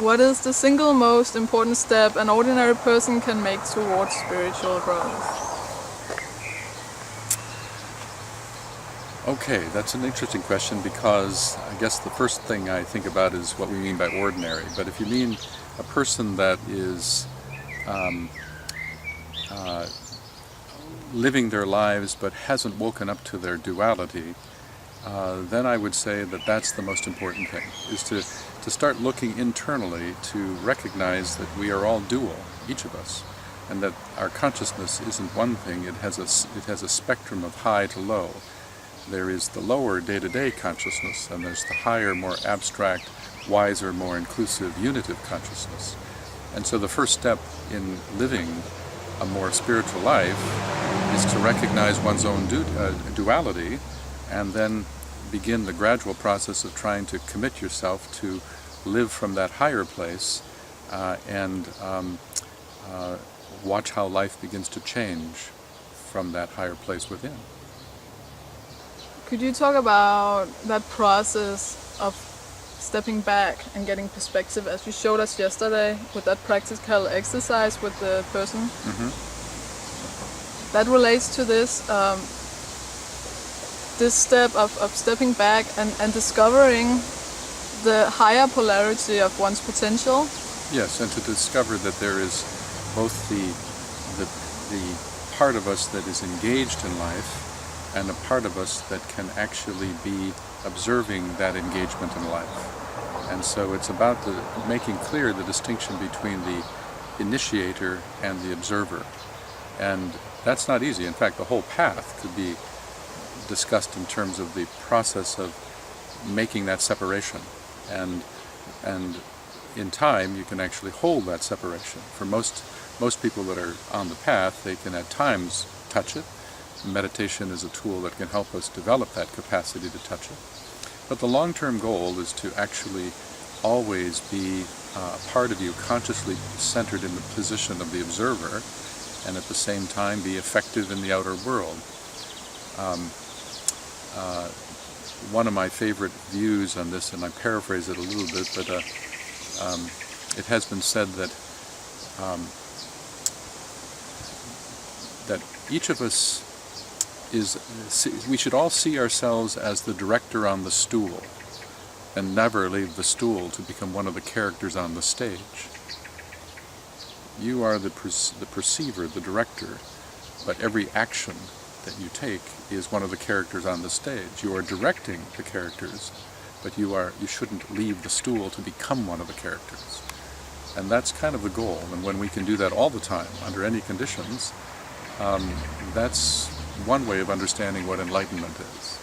what is the single most important step an ordinary person can make towards spiritual growth? Okay, that's an interesting question, because I guess the first thing I think about is what we mean by ordinary. But if you mean a person that is living their lives but hasn't woken up to their duality, then I would say that that's the most important thing, is to start looking internally to recognize that we are all dual, each of us, and that our consciousness isn't one thing. It has a spectrum of high to low. There is the lower day-to-day consciousness, and there's the higher, more abstract, wiser, more inclusive, unitive consciousness. And so the first step in living a more spiritual life is to recognize one's own duality, and then begin the gradual process of trying to commit yourself to live from that higher place, and watch how life begins to change from that higher place within. Could you talk about that process of stepping back and getting perspective, as you showed us yesterday with that practical exercise with the person? Mm-hmm. That relates to this this step of stepping back and discovering the higher polarity of one's potential. Yes, and to discover that there is both the part of us that is engaged in life, and a part of us that can actually be observing that engagement in life. And so it's about making clear the distinction between the initiator and the observer. And that's not easy. In fact, the whole path could be discussed in terms of the process of making that separation. And in time, you can actually hold that separation. For most people that are on the path, they can at times touch it. Meditation is a tool that can help us develop that capacity to touch it. But the long-term goal is to actually always be a part of you consciously centered in the position of the observer, and at the same time be effective in the outer world. One of my favorite views on this, and I paraphrase it a little bit, but it has been said that that each of us we should all see ourselves as the director on the stool, and never leave the stool to become one of the characters on the stage. You are the perceiver, the director, but every action that you take is one of the characters on the stage. You are directing the characters, but you shouldn't leave the stool to become one of the characters. And that's kind of the goal. And when we can do that all the time, under any conditions, that's one way of understanding what enlightenment is.